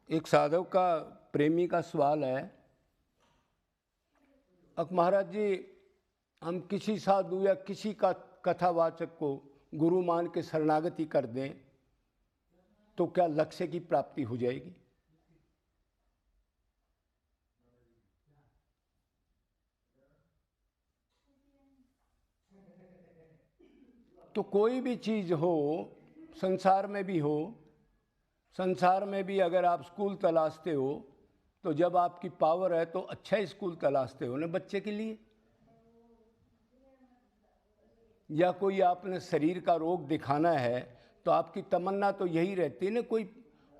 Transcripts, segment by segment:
एक साधव का प्रेमी का सवाल है, महाराज जी, हम किसी साधु या किसी का कथावाचक को गुरु मान के शरणागति कर दें तो क्या लक्ष्य की प्राप्ति हो जाएगी? तो कोई भी चीज़ हो, संसार में भी हो, संसार में भी अगर आप स्कूल तलाशते हो तो जब आपकी पावर है तो अच्छा स्कूल तलाशते हो ना बच्चे के लिए। या कोई आपने शरीर का रोग दिखाना है तो आपकी तमन्ना तो यही रहती है ना, कोई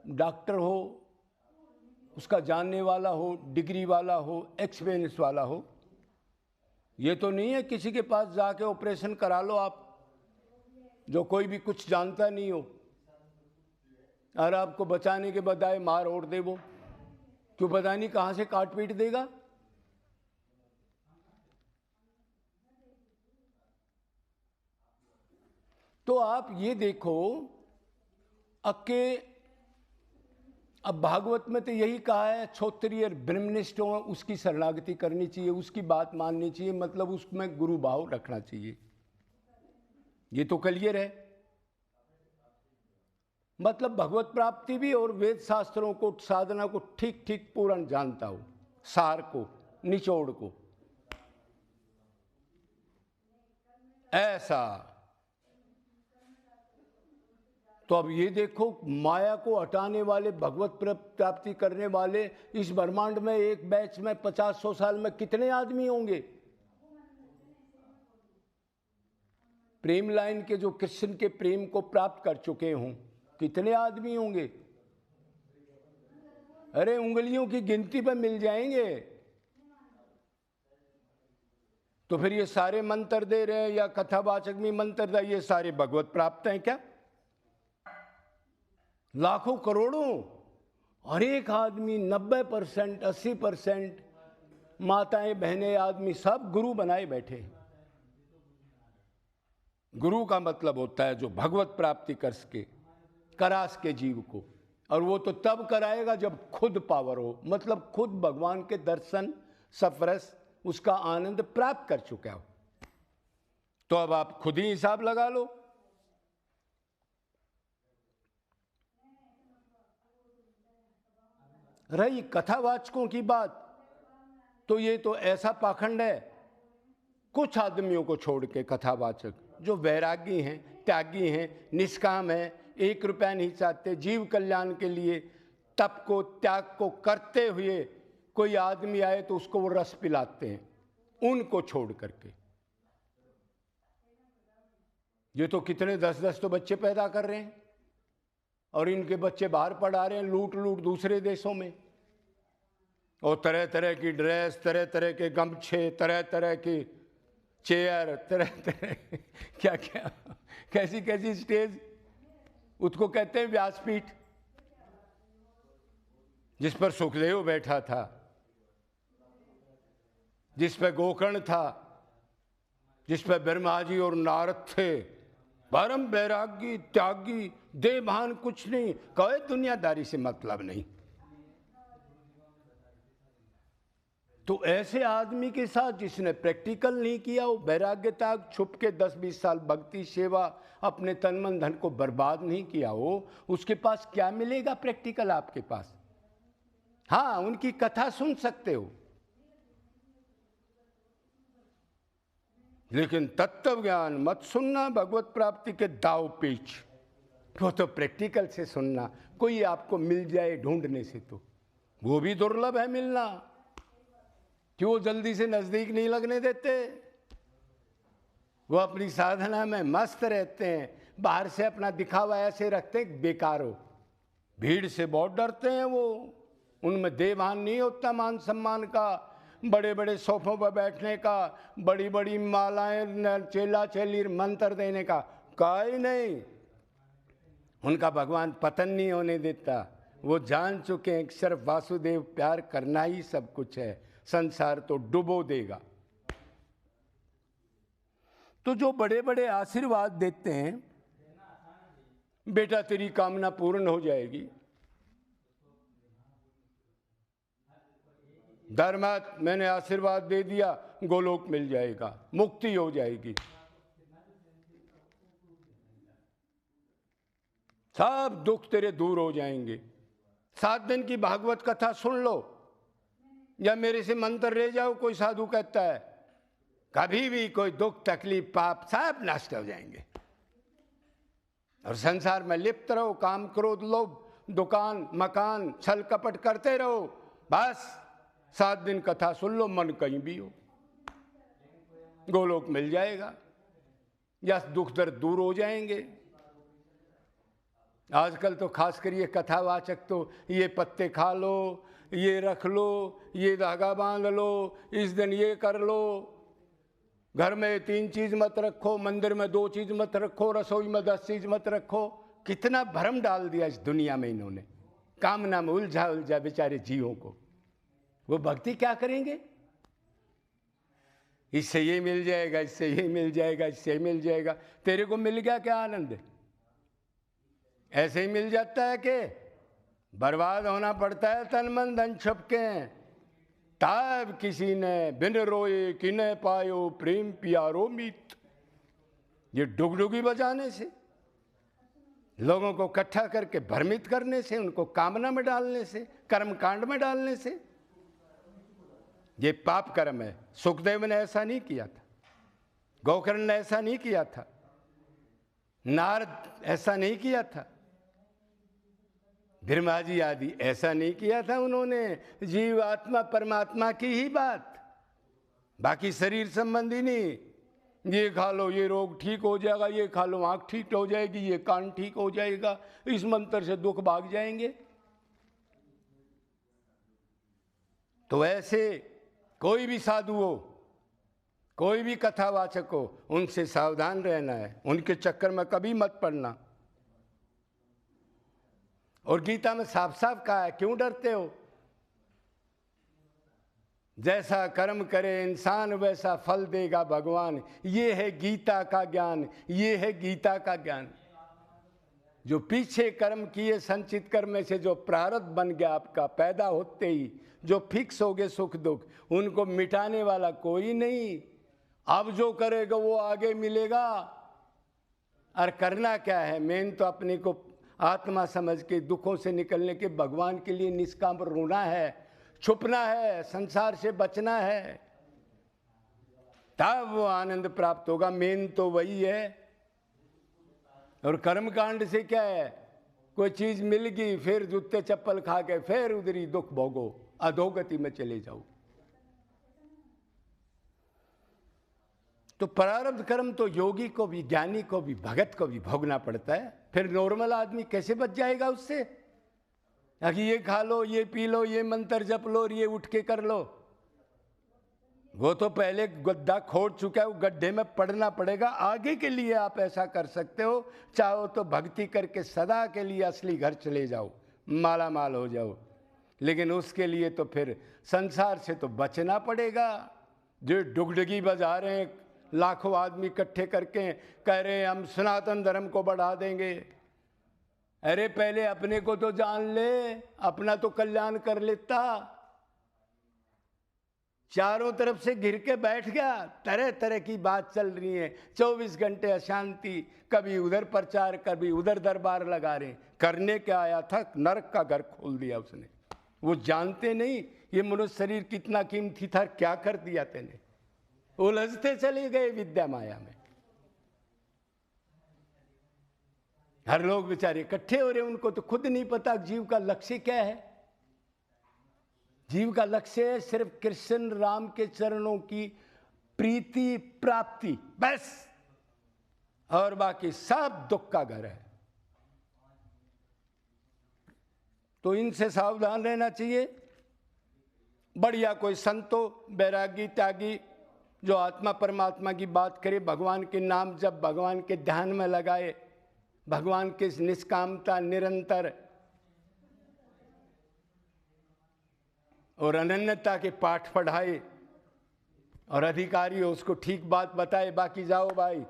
डॉक्टर हो, उसका जानने वाला हो, डिग्री वाला हो, एक्सपीरियंस वाला हो। ये तो नहीं है किसी के पास जाके ऑपरेशन करा लो आप, जो कोई भी कुछ जानता नहीं हो और आपको बचाने के बजाय मार ओढ़ दे वो, क्यों पता नहीं कहाँ से काट पीट देगा। तो आप ये देखो अब भागवत में तो यही कहा है, क्षोत्रिय ब्रह्मनिष्ठ हो उसकी शरणागति करनी चाहिए, उसकी बात माननी चाहिए, मतलब उसमें गुरु भाव रखना चाहिए। ये तो क्लियर है। मतलब भगवत प्राप्ति भी और वेद शास्त्रों को, साधना को ठीक ठीक पूर्ण जानता हो, सार को, निचोड़ को, ऐसा। तो अब ये देखो, माया को हटाने वाले, भगवत प्राप्ति करने वाले इस ब्रह्मांड में एक बैच में 50-100 साल में कितने आदमी होंगे? प्रेम लाइन के जो कृष्ण के प्रेम को प्राप्त कर चुके हों, कितने आदमी होंगे? अरे उंगलियों की गिनती पर मिल जाएंगे। तो फिर ये सारे मंत्र दे रहे हैं या कथावाचक भी मंत्र दे, ये सारे भगवत प्राप्त हैं क्या? लाखों करोड़ों, हर एक आदमी 90%, 80% माताएं बहनें आदमी सब गुरु बनाए बैठे। गुरु का मतलब होता है जो भगवत प्राप्ति कर सके, करा सके जीव को, और वो तो तब कराएगा जब खुद पावर हो, मतलब खुद भगवान के दर्शन, सफरस, उसका आनंद प्राप्त कर चुका हो। तो अब आप खुद ही हिसाब लगा लो। रही कथावाचकों की बात, तो ये तो ऐसा पाखंड है, कुछ आदमियों को छोड़ के कथावाचक जो वैरागी हैं, त्यागी हैं, निष्काम हैं, 1 रुपया नहीं चाहते, जीव कल्याण के लिए तप को, त्याग को करते हुए कोई आदमी आए तो उसको वो रस पिलाते हैं, उनको छोड़ करके। ये तो कितने 10-10 तो बच्चे पैदा कर रहे हैं और इनके बच्चे बाहर पढ़ा रहे हैं लूट लूट दूसरे देशों में, और तरह तरह की ड्रेस, तरह तरह के गमछे, तरह तरह की चेयर, तरह तरह क्या क्या, कैसी कैसी स्टेज, उसको कहते हैं व्यासपीठ, जिस पर सुखदेव बैठा था, जिस पर गोकर्ण था, जिस पर ब्रह्मा जी और नारद थे, परम वैरागी, त्यागी, देवभान कुछ नहीं, कोई दुनियादारी से मतलब नहीं। तो ऐसे आदमी के साथ जिसने प्रैक्टिकल नहीं किया, वो वैराग्य त्याग, छुप के 10-20 साल भक्ति सेवा, अपने तन मन धन को बर्बाद नहीं किया हो, उसके पास क्या मिलेगा प्रैक्टिकल आपके पास? हाँ, उनकी कथा सुन सकते हो, लेकिन तत्व ज्ञान मत सुनना, भगवत प्राप्ति के दाव पेच, वो तो प्रैक्टिकल से सुनना। कोई आपको मिल जाए ढूंढने से तो वो भी दुर्लभ है मिलना, क्यों जल्दी से नजदीक नहीं लगने देते। वो अपनी साधना में मस्त रहते हैं, बाहर से अपना दिखावा ऐसे रखते हैं बेकार हो, भीड़ से बहुत डरते हैं वो, उनमें देवभान नहीं होता, मान सम्मान का, बड़े बड़े सोफों पर बैठने का, बड़ी बड़ी मालाएं, चेला चेली मंत्र देने का, कोई नहीं। उनका भगवान पतन नहीं होने देता, वो जान चुके हैं सिर्फ वासुदेव प्यार करना ही सब कुछ है, संसार तो डुबो देगा। तो जो बड़े बड़े आशीर्वाद देते हैं, बेटा तेरी कामना पूर्ण हो जाएगी, डर मत, मैंने आशीर्वाद दे दिया, गोलोक मिल जाएगा, मुक्ति हो जाएगी, सब दुख तेरे दूर हो जाएंगे। 7 दिन की भागवत कथा सुन लो या मेरे से मंत्र ले जाओ, कोई साधु कहता है, कभी भी कोई दुख तकलीफ पाप सब नष्ट हो जाएंगे। और संसार में लिप्त रहो, काम क्रोध लोभ दुकान मकान छल कपट करते रहो, बस 7 दिन कथा सुन लो, मन कहीं भी हो, गोलोक मिल जाएगा या दुख दर्द दूर हो जाएंगे। आजकल तो खासकर ये कथावाचक तो ये पत्ते खा लो, ये रख लो, ये धागा बांध लो, इस दिन ये कर लो, घर में 3 चीज मत रखो, मंदिर में 2 चीज मत रखो, रसोई में 10 चीज मत रखो। कितना भ्रम डाल दिया इस दुनिया में इन्होंने, कामना में उलझा उलझा बेचारे जीवों को। वो भक्ति क्या करेंगे? इससे ये मिल जाएगा, इससे ये मिल जाएगा, इससे ये मिल जाएगा। तेरे को मिल गया क्या आनंद? ऐसे ही मिल जाता है कि बर्बाद होना पड़ता है, तन मन धन छपके, तब किसी ने बिन रोए किने पायो प्रेम प्यारो मीत। ये डुगडुगी बजाने से, लोगों को इकट्ठा करके भ्रमित करने से, उनको कामना में डालने से, कर्म कांड में डालने से, ये पाप कर्म है। सुखदेव ने ऐसा नहीं किया था, गोकर्ण ने ऐसा नहीं किया था, नारद ऐसा नहीं किया था, ब्रह्मा जी आदि ऐसा नहीं किया था। उन्होंने जीव आत्मा परमात्मा की ही बात, बाकी शरीर संबंधी नहीं। ये खा लो ये रोग ठीक हो जाएगा, ये खा लो आँख ठीक हो जाएगी, ये कान ठीक हो जाएगा, इस मंत्र से दुख भाग जाएंगे। तो ऐसे कोई भी साधु हो, कोई भी कथावाचक हो, उनसे सावधान रहना है, उनके चक्कर में कभी मत पड़ना। और गीता में साफ साफ कहा है, क्यों डरते हो? जैसा कर्म करे इंसान वैसा फल देगा भगवान। ये है गीता का ज्ञान, ये है गीता का ज्ञान। जो पीछे कर्म किए संचित कर्म में से जो प्रारब्ध बन गया आपका पैदा होते ही, जो फिक्स हो गए सुख दुख, उनको मिटाने वाला कोई नहीं। अब जो करेगा वो आगे मिलेगा। और करना क्या है? मेन तो अपने को आत्मा समझ के दुखों से निकलने के भगवान के लिए निष्काम रोना है, छुपना है, संसार से बचना है, तब वो आनंद प्राप्त होगा। मेन तो वही है। और कर्मकांड से क्या है? कोई चीज मिल गई, फिर जूते चप्पल खा के फिर उधरी दुख भोगो, अधोगति में चले जाओ। तो प्रारब्ध कर्म तो योगी को भी, ज्ञानी को भी, भगत को भी भोगना पड़ता है। फिर नॉर्मल आदमी कैसे बच जाएगा उससे? कि ये खा लो, ये पी लो, ये मंत्र जप लो और ये उठ के कर लो। वो तो पहले गड्ढा खोद चुका है, वो गड्ढे में पड़ना पड़ेगा। आगे के लिए आप ऐसा कर सकते हो, चाहो तो भक्ति करके सदा के लिए असली घर चले जाओ, माला माल हो जाओ। लेकिन उसके लिए तो फिर संसार से तो बचना पड़ेगा। जो डुगडुगी बजा रहे हैं, लाखों आदमी इकट्ठे करके कह रहे हैं हम सनातन धर्म को बढ़ा देंगे। अरे पहले अपने को तो जान ले, अपना तो कल्याण कर लेता। चारों तरफ से घिर के बैठ गया, तरह तरह की बात चल रही है, 24 घंटे अशांति, कभी उधर प्रचार कभी उधर दरबार लगा रहे। करने क्या आया था? नरक का घर खोल दिया उसने। वो जानते नहीं ये मनुष्य शरीर कितना कीमती था, क्या कर दिया तेने। उलझते चले गए विद्या माया में। हर लोग बेचारे इकट्ठे हो रहे, उनको तो खुद नहीं पता जीव का लक्ष्य क्या है। जीव का लक्ष्य है सिर्फ कृष्ण राम के चरणों की प्रीति प्राप्ति, बस। और बाकी सब दुख का घर है। तो इनसे सावधान रहना चाहिए। बढ़िया कोई संतो, बैरागी, त्यागी, जो आत्मा परमात्मा की बात करे, भगवान के नाम जब भगवान के ध्यान में लगाए, भगवान के निष्कामता निरंतर और अनन्यता के पाठ पढ़ाए, और अधिकारी हो उसको ठीक बात बताए, बाकी जाओ भाई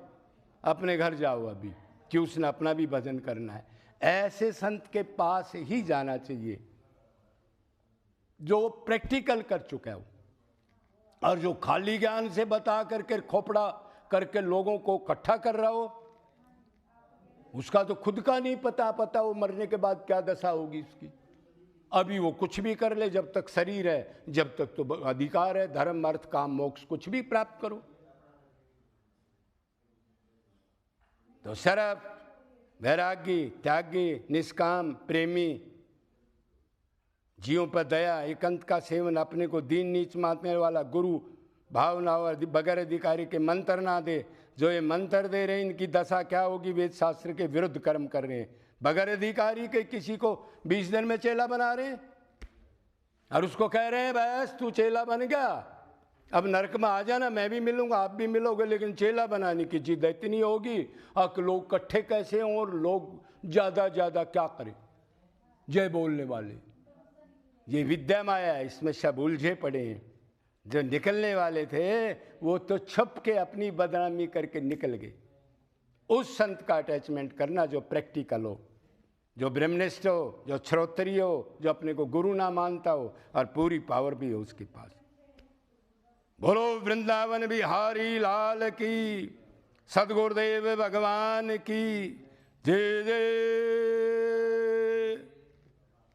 अपने घर जाओ अभी, कि उसने अपना भी भजन करना है। ऐसे संत के पास ही जाना चाहिए। जो प्रैक्टिकल कर चुका है, और जो खाली ज्ञान से बता करके खोपड़ा करके लोगों को इकट्ठा कर रहा हो, उसका तो खुद का नहीं पता वो मरने के बाद क्या दशा होगी इसकी। अभी वो कुछ भी कर ले, जब तक शरीर है, जब तक तो अधिकार है, धर्म अर्थ काम मोक्ष कुछ भी प्राप्त करो। तो शरफ, वैरागी, त्यागी, निष्काम, प्रेमी, जीवों पर दया, एकांत का सेवन, अपने को दीन नीच मानने वाला, गुरु भावना और बगैर अधिकारी के मंत्र ना दे। जो ये मंत्र दे रहे हैं, इनकी दशा क्या होगी? वेद शास्त्र के विरुद्ध कर्म कर रहे हैं। बगैर अधिकारी के किसी को 20 दिन में चेला बना रहे हैं, और उसको कह रहे हैं बस तू चेला बन गया, अब नरक में आ जाना, मैं भी मिलूंगा, आप भी मिलोगे, लेकिन चेला बनाने की जिद इतनी होगी कि लोग इकट्ठे कैसे हों और लोग ज्यादा क्या करें। जय बोलने वाले, ये विद्या माया है, इसमें सब उलझे पड़े हैं। जो निकलने वाले थे वो तो छुप के अपनी बदनामी करके निकल गए। उस संत का अटैचमेंट करना जो प्रैक्टिकल हो, जो ब्रह्मनिष्ठ हो, जो श्रोत्रिय हो, जो अपने को गुरु ना मानता हो और पूरी पावर भी हो उसके पास। बोलो वृंदावन बिहारी लाल की, सदगुरुदेव भगवान की जय जय।